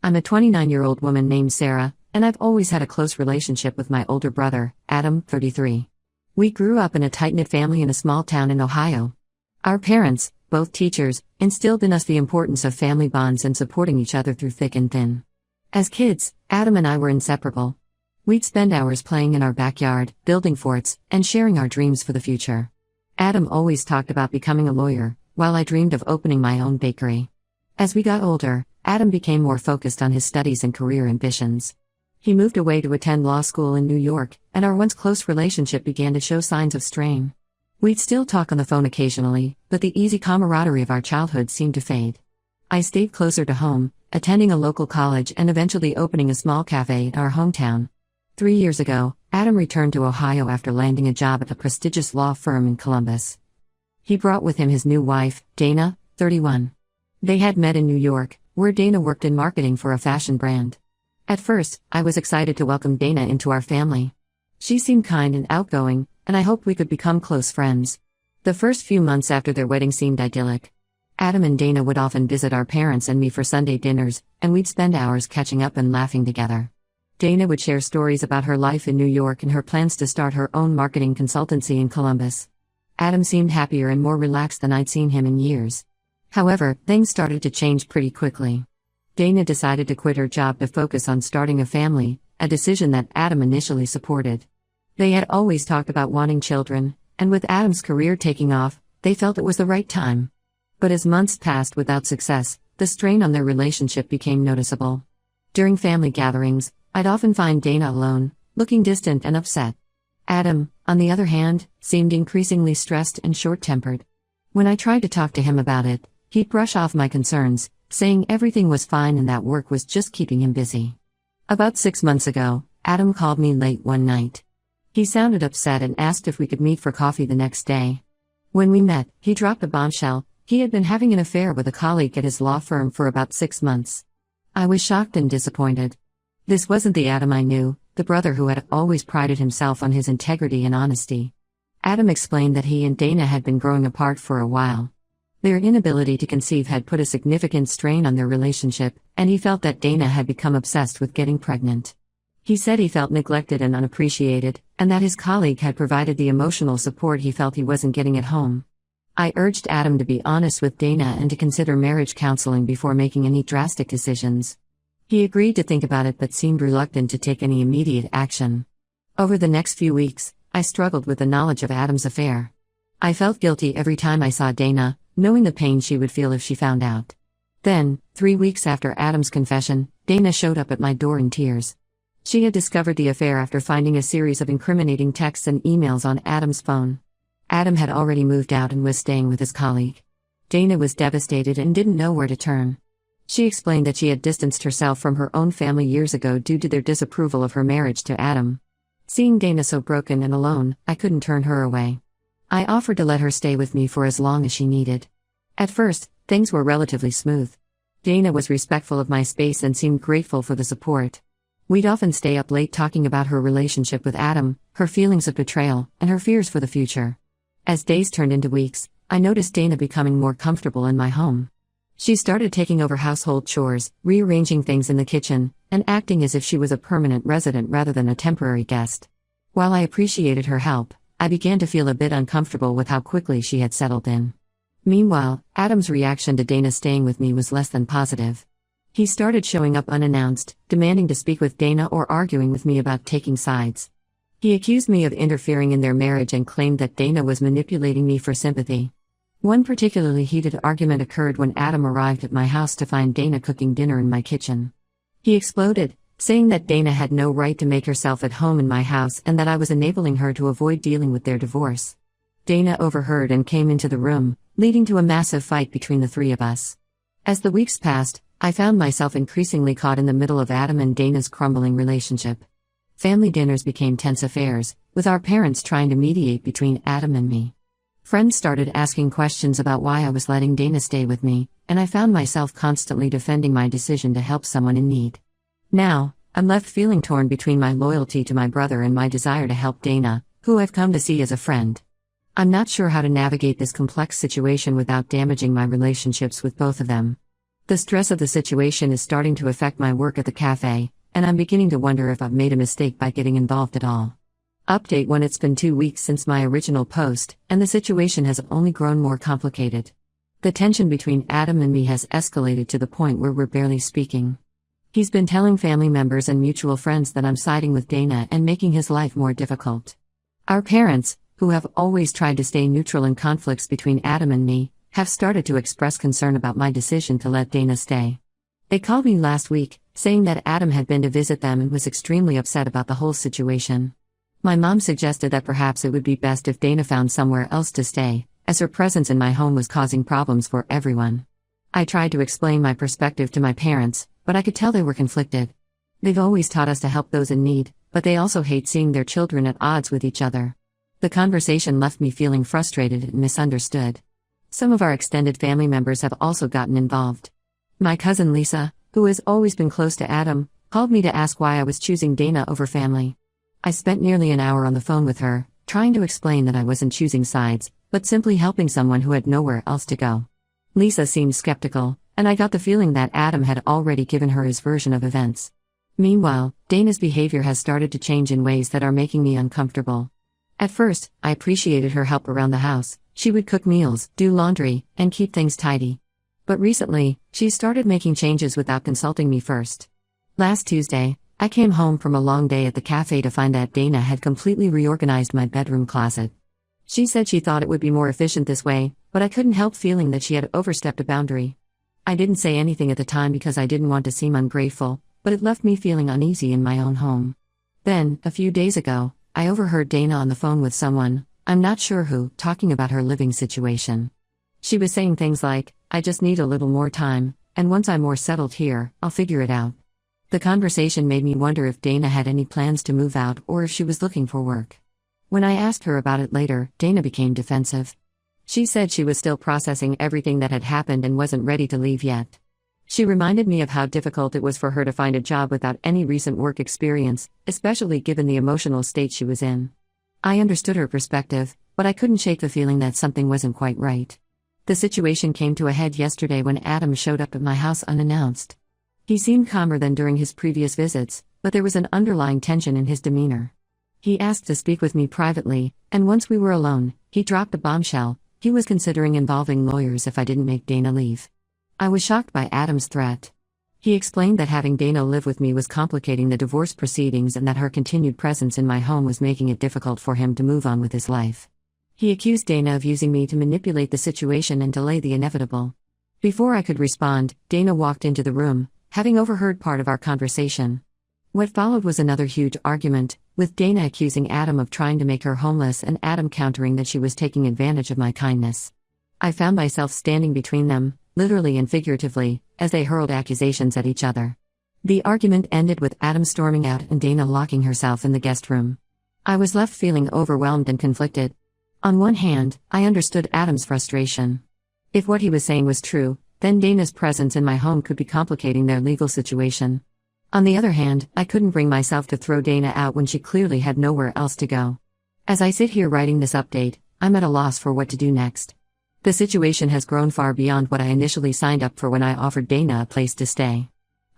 I'm a 29-year-old woman named Sarah, and I've always had a close relationship with my older brother, Adam, 33. We grew up in a tight-knit family in a small town in Ohio. Our parents, both teachers, instilled in us the importance of family bonds and supporting each other through thick and thin. As kids, Adam and I were inseparable. We'd spend hours playing in our backyard, building forts, and sharing our dreams for the future. Adam always talked about becoming a lawyer, while I dreamed of opening my own bakery. As we got older, Adam became more focused on his studies and career ambitions. He moved away to attend law school in New York, and our once close relationship began to show signs of strain. We'd still talk on the phone occasionally, but the easy camaraderie of our childhood seemed to fade. I stayed closer to home, attending a local college and eventually opening a small cafe in our hometown. 3 years ago, Adam returned to Ohio after landing a job at a prestigious law firm in Columbus. He brought with him his new wife, Dana, 31. They had met in New York, where Dana worked in marketing for a fashion brand. At first, I was excited to welcome Dana into our family. She seemed kind and outgoing, and I hoped we could become close friends. The first few months after their wedding seemed idyllic. Adam and Dana would often visit our parents and me for Sunday dinners, and we'd spend hours catching up and laughing together. Dana would share stories about her life in New York and her plans to start her own marketing consultancy in Columbus. Adam seemed happier and more relaxed than I'd seen him in years. However, things started to change pretty quickly. Dana decided to quit her job to focus on starting a family, a decision that Adam initially supported. They had always talked about wanting children, and with Adam's career taking off, they felt it was the right time. But as months passed without success, the strain on their relationship became noticeable. During family gatherings, I'd often find Dana alone, looking distant and upset. Adam, on the other hand, seemed increasingly stressed and short-tempered. When I tried to talk to him about it, he'd brush off my concerns, saying everything was fine and that work was just keeping him busy. About 6 months ago, Adam called me late one night. He sounded upset and asked if we could meet for coffee the next day. When we met, he dropped a bombshell. He had been having an affair with a colleague at his law firm for about 6 months. I was shocked and disappointed. This wasn't the Adam I knew, the brother who had always prided himself on his integrity and honesty. Adam explained that he and Dana had been growing apart for a while. Their inability to conceive had put a significant strain on their relationship, and he felt that Dana had become obsessed with getting pregnant. He said he felt neglected and unappreciated, and that his colleague had provided the emotional support he felt he wasn't getting at home. I urged Adam to be honest with Dana and to consider marriage counseling before making any drastic decisions. He agreed to think about it but seemed reluctant to take any immediate action. Over the next few weeks, I struggled with the knowledge of Adam's affair. I felt guilty every time I saw Dana, knowing the pain she would feel if she found out. Then, 3 weeks after Adam's confession, Dana showed up at my door in tears. She had discovered the affair after finding a series of incriminating texts and emails on Adam's phone. Adam had already moved out and was staying with his colleague. Dana was devastated and didn't know where to turn. She explained that she had distanced herself from her own family years ago due to their disapproval of her marriage to Adam. Seeing Dana so broken and alone, I couldn't turn her away. I offered to let her stay with me for as long as she needed. At first, things were relatively smooth. Dana was respectful of my space and seemed grateful for the support. We'd often stay up late talking about her relationship with Adam, her feelings of betrayal, and her fears for the future. As days turned into weeks, I noticed Dana becoming more comfortable in my home. She started taking over household chores, rearranging things in the kitchen, and acting as if she was a permanent resident rather than a temporary guest. While I appreciated her help, I began to feel a bit uncomfortable with how quickly she had settled in. Meanwhile, Adam's reaction to Dana staying with me was less than positive. He started showing up unannounced, demanding to speak with Dana or arguing with me about taking sides. He accused me of interfering in their marriage and claimed that Dana was manipulating me for sympathy. One particularly heated argument occurred when Adam arrived at my house to find Dana cooking dinner in my kitchen. He exploded, saying that Dana had no right to make herself at home in my house and that I was enabling her to avoid dealing with their divorce. Dana overheard and came into the room, leading to a massive fight between the three of us. As the weeks passed, I found myself increasingly caught in the middle of Adam and Dana's crumbling relationship. Family dinners became tense affairs, with our parents trying to mediate between Adam and me. Friends started asking questions about why I was letting Dana stay with me, and I found myself constantly defending my decision to help someone in need. Now, I'm left feeling torn between my loyalty to my brother and my desire to help Dana, who I've come to see as a friend. I'm not sure how to navigate this complex situation without damaging my relationships with both of them. The stress of the situation is starting to affect my work at the cafe, and I'm beginning to wonder if I've made a mistake by getting involved at all. Update 1: It's been 2 weeks since my original post, and the situation has only grown more complicated. The tension between Adam and me has escalated to the point where we're barely speaking. He's been telling family members and mutual friends that I'm siding with Dana and making his life more difficult. Our parents, who have always tried to stay neutral in conflicts between Adam and me, have started to express concern about my decision to let Dana stay. They called me last week, saying that Adam had been to visit them and was extremely upset about the whole situation. My mom suggested that perhaps it would be best if Dana found somewhere else to stay, as her presence in my home was causing problems for everyone. I tried to explain my perspective to my parents, but I could tell they were conflicted. They've always taught us to help those in need, but they also hate seeing their children at odds with each other. The conversation left me feeling frustrated and misunderstood. Some of our extended family members have also gotten involved. My cousin Lisa, who has always been close to Adam, called me to ask why I was choosing Dana over family. I spent nearly an hour on the phone with her, trying to explain that I wasn't choosing sides, but simply helping someone who had nowhere else to go. Lisa seemed skeptical, and I got the feeling that Adam had already given her his version of events. Meanwhile, Dana's behavior has started to change in ways that are making me uncomfortable. At first, I appreciated her help around the house. She would cook meals, do laundry, and keep things tidy. But recently, she started making changes without consulting me first. Last Tuesday, I came home from a long day at the cafe to find that Dana had completely reorganized my bedroom closet. She said she thought it would be more efficient this way, but I couldn't help feeling that she had overstepped a boundary. I didn't say anything at the time because I didn't want to seem ungrateful, but it left me feeling uneasy in my own home. Then, a few days ago, I overheard Dana on the phone with someone, I'm not sure who, talking about her living situation. She was saying things like, "I just need a little more time, and once I'm more settled here, I'll figure it out." The conversation made me wonder if Dana had any plans to move out or if she was looking for work. When I asked her about it later, Dana became defensive. She said she was still processing everything that had happened and wasn't ready to leave yet. She reminded me of how difficult it was for her to find a job without any recent work experience, especially given the emotional state she was in. I understood her perspective, but I couldn't shake the feeling that something wasn't quite right. The situation came to a head yesterday when Adam showed up at my house unannounced. He seemed calmer than during his previous visits, but there was an underlying tension in his demeanor. He asked to speak with me privately, and once we were alone, he dropped a bombshell. He was considering involving lawyers if I didn't make Dana leave. I was shocked by Adam's threat. He explained that having Dana live with me was complicating the divorce proceedings and that her continued presence in my home was making it difficult for him to move on with his life. He accused Dana of using me to manipulate the situation and delay the inevitable. Before I could respond, Dana walked into the room, having overheard part of our conversation. What followed was another huge argument, with Dana accusing Adam of trying to make her homeless and Adam countering that she was taking advantage of my kindness. I found myself standing between them, literally and figuratively, as they hurled accusations at each other. The argument ended with Adam storming out and Dana locking herself in the guest room. I was left feeling overwhelmed and conflicted. On one hand, I understood Adam's frustration. If what he was saying was true, then Dana's presence in my home could be complicating their legal situation. On the other hand, I couldn't bring myself to throw Dana out when she clearly had nowhere else to go. As I sit here writing this update, I'm at a loss for what to do next. The situation has grown far beyond what I initially signed up for when I offered Dana a place to stay.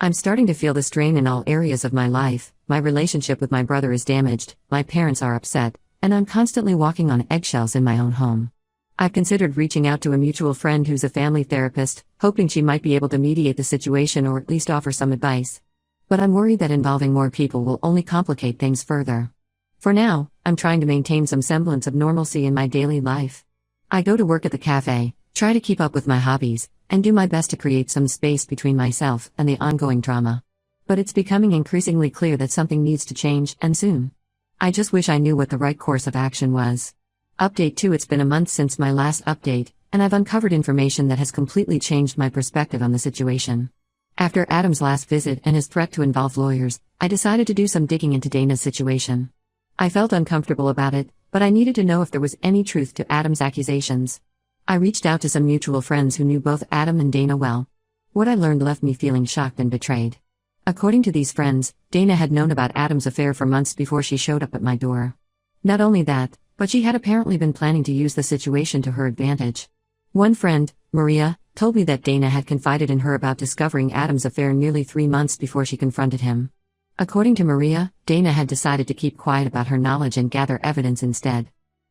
I'm starting to feel the strain in all areas of my life. My relationship with my brother is damaged, my parents are upset, and I'm constantly walking on eggshells in my own home. I've considered reaching out to a mutual friend who's a family therapist, hoping she might be able to mediate the situation or at least offer some advice. But I'm worried that involving more people will only complicate things further. For now, I'm trying to maintain some semblance of normalcy in my daily life. I go to work at the cafe, try to keep up with my hobbies, and do my best to create some space between myself and the ongoing drama. But it's becoming increasingly clear that something needs to change, and soon. I just wish I knew what the right course of action was. Update 2: It's been a month since my last update, and I've uncovered information that has completely changed my perspective on the situation. After Adam's last visit and his threat to involve lawyers, I decided to do some digging into Dana's situation. I felt uncomfortable about it, but I needed to know if there was any truth to Adam's accusations. I reached out to some mutual friends who knew both Adam and Dana well. What I learned left me feeling shocked and betrayed. According to these friends, Dana had known about Adam's affair for months before she showed up at my door. Not only that, but she had apparently been planning to use the situation to her advantage. One friend, Maria, told me that Dana had confided in her about discovering Adam's affair nearly 3 months before she confronted him. According to Maria, Dana had decided to keep quiet about her knowledge and gather evidence instead.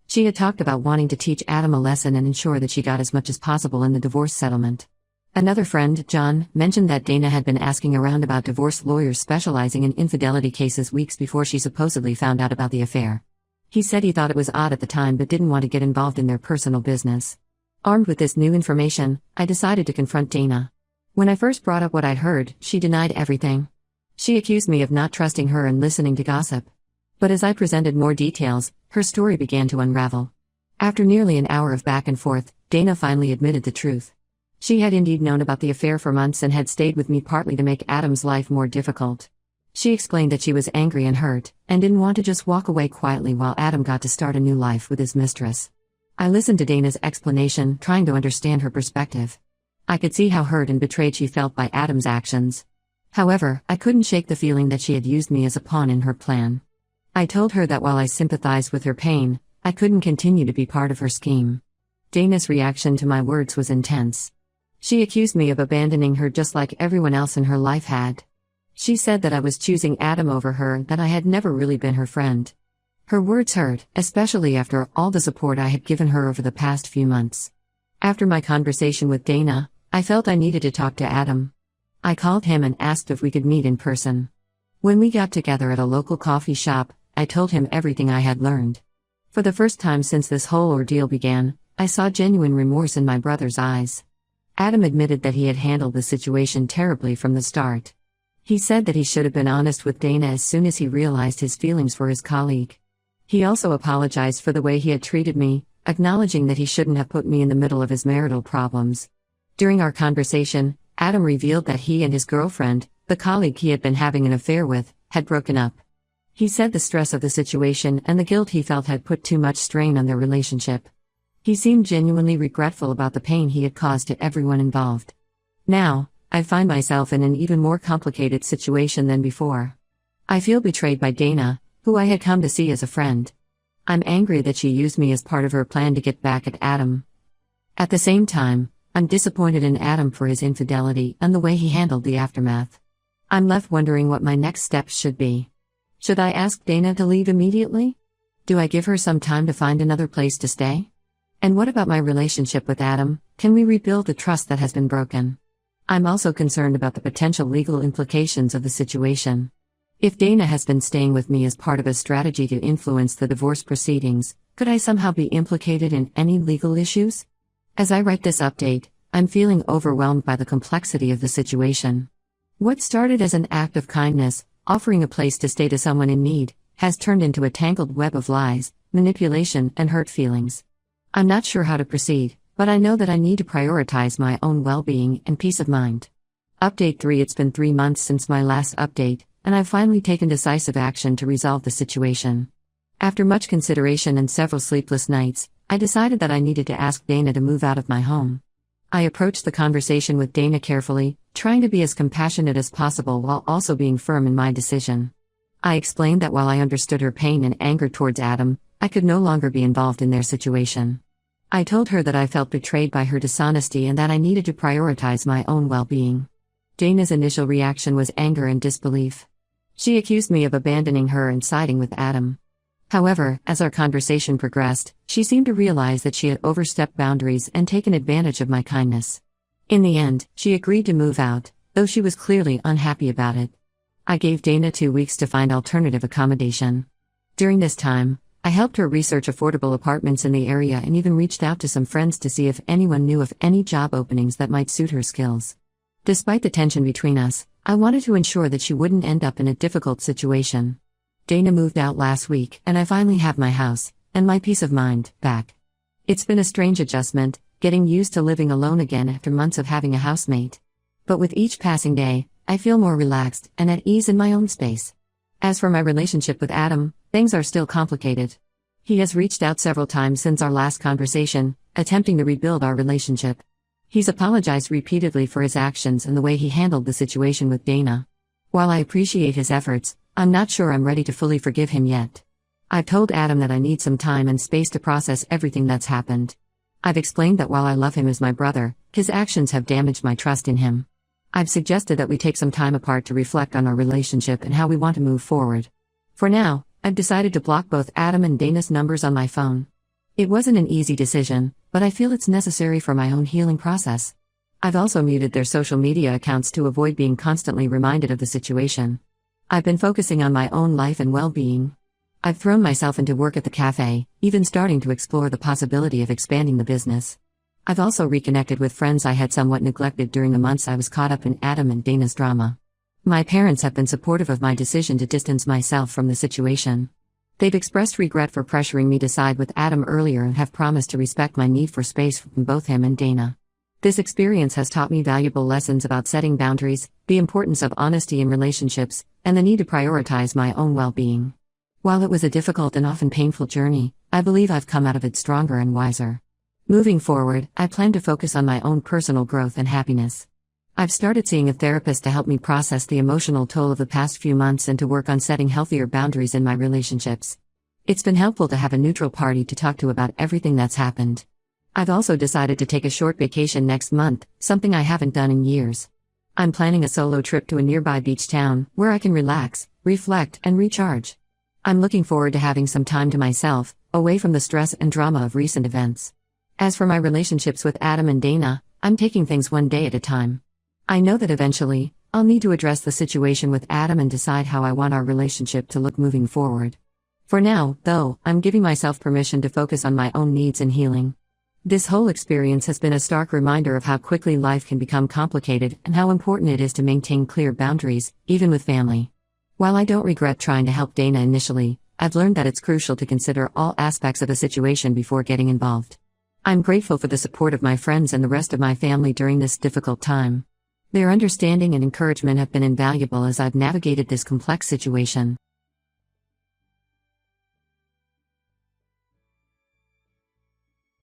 She had talked about wanting to teach Adam a lesson and ensure that she got as much as possible in the divorce settlement. Another friend, John, mentioned that Dana had been asking around about divorce lawyers specializing in infidelity cases weeks before she supposedly found out about the affair. He said he thought it was odd at the time but didn't want to get involved in their personal business. Armed with this new information, I decided to confront Dana. When I first brought up what I'd heard, she denied everything. She accused me of not trusting her and listening to gossip. But as I presented more details, her story began to unravel. After nearly an hour of back and forth, Dana finally admitted the truth. She had indeed known about the affair for months and had stayed with me partly to make Adam's life more difficult. She explained that she was angry and hurt, and didn't want to just walk away quietly while Adam got to start a new life with his mistress. I listened to Dana's explanation, trying to understand her perspective. I could see how hurt and betrayed she felt by Adam's actions. However, I couldn't shake the feeling that she had used me as a pawn in her plan. I told her that while I sympathized with her pain, I couldn't continue to be part of her scheme. Dana's reaction to my words was intense. She accused me of abandoning her just like everyone else in her life had. She said that I was choosing Adam over her and that I had never really been her friend. Her words hurt, especially after all the support I had given her over the past few months. After my conversation with Dana, I felt I needed to talk to Adam. I called him and asked if we could meet in person. When we got together at a local coffee shop, I told him everything I had learned. For the first time since this whole ordeal began, I saw genuine remorse in my brother's eyes. Adam admitted that he had handled the situation terribly from the start. He said that he should have been honest with Dana as soon as he realized his feelings for his colleague. He also apologized for the way he had treated me, acknowledging that he shouldn't have put me in the middle of his marital problems. During our conversation, Adam revealed that he and his girlfriend, the colleague he had been having an affair with, had broken up. He said the stress of the situation and the guilt he felt had put too much strain on their relationship. He seemed genuinely regretful about the pain he had caused to everyone involved. Now, I find myself in an even more complicated situation than before. I feel betrayed by Dana, who I had come to see as a friend. I'm angry that she used me as part of her plan to get back at Adam. At the same time, I'm disappointed in Adam for his infidelity and the way he handled the aftermath. I'm left wondering what my next steps should be. Should I ask Dana to leave immediately? Do I give her some time to find another place to stay? And what about my relationship with Adam? Can we rebuild the trust that has been broken? I'm also concerned about the potential legal implications of the situation. If Dana has been staying with me as part of a strategy to influence the divorce proceedings, could I somehow be implicated in any legal issues? As I write this update, I'm feeling overwhelmed by the complexity of the situation. What started as an act of kindness, offering a place to stay to someone in need, has turned into a tangled web of lies, manipulation, and hurt feelings. I'm not sure how to proceed, but I know that I need to prioritize my own well-being and peace of mind. Update 3. It's been 3 months since my last update, and I've finally taken decisive action to resolve the situation. After much consideration and several sleepless nights, I decided that I needed to ask Dana to move out of my home. I approached the conversation with Dana carefully, trying to be as compassionate as possible while also being firm in my decision. I explained that while I understood her pain and anger towards Adam, I could no longer be involved in their situation. I told her that I felt betrayed by her dishonesty and that I needed to prioritize my own well-being. Dana's initial reaction was anger and disbelief. She accused me of abandoning her and siding with Adam. However, as our conversation progressed, she seemed to realize that she had overstepped boundaries and taken advantage of my kindness. In the end, she agreed to move out, though she was clearly unhappy about it. I gave Dana 2 weeks to find alternative accommodation. During this time, I helped her research affordable apartments in the area and even reached out to some friends to see if anyone knew of any job openings that might suit her skills. Despite the tension between us, I wanted to ensure that she wouldn't end up in a difficult situation. Dana moved out last week, and I finally have my house, and my peace of mind, back. It's been a strange adjustment, getting used to living alone again after months of having a housemate. But with each passing day, I feel more relaxed and at ease in my own space. As for my relationship with Adam, things are still complicated. He has reached out several times since our last conversation, attempting to rebuild our relationship. He's apologized repeatedly for his actions and the way he handled the situation with Dana. While I appreciate his efforts, I'm not sure I'm ready to fully forgive him yet. I've told Adam that I need some time and space to process everything that's happened. I've explained that while I love him as my brother, his actions have damaged my trust in him. I've suggested that we take some time apart to reflect on our relationship and how we want to move forward. For now, I've decided to block both Adam and Dana's numbers on my phone. It wasn't an easy decision, but I feel it's necessary for my own healing process. I've also muted their social media accounts to avoid being constantly reminded of the situation. I've been focusing on my own life and well-being. I've thrown myself into work at the cafe, even starting to explore the possibility of expanding the business. I've also reconnected with friends I had somewhat neglected during the months I was caught up in Adam and Dana's drama. My parents have been supportive of my decision to distance myself from the situation. They've expressed regret for pressuring me to side with Adam earlier and have promised to respect my need for space from both him and Dana. This experience has taught me valuable lessons about setting boundaries, the importance of honesty in relationships, and the need to prioritize my own well-being. While it was a difficult and often painful journey, I believe I've come out of it stronger and wiser. Moving forward, I plan to focus on my own personal growth and happiness. I've started seeing a therapist to help me process the emotional toll of the past few months and to work on setting healthier boundaries in my relationships. It's been helpful to have a neutral party to talk to about everything that's happened. I've also decided to take a short vacation next month, something I haven't done in years. I'm planning a solo trip to a nearby beach town, where I can relax, reflect, and recharge. I'm looking forward to having some time to myself, away from the stress and drama of recent events. As for my relationships with Adam and Dana, I'm taking things one day at a time. I know that eventually, I'll need to address the situation with Adam and decide how I want our relationship to look moving forward. For now, though, I'm giving myself permission to focus on my own needs and healing. This whole experience has been a stark reminder of how quickly life can become complicated and how important it is to maintain clear boundaries, even with family. While I don't regret trying to help Dana initially, I've learned that it's crucial to consider all aspects of a situation before getting involved. I'm grateful for the support of my friends and the rest of my family during this difficult time. Their understanding and encouragement have been invaluable as I've navigated this complex situation.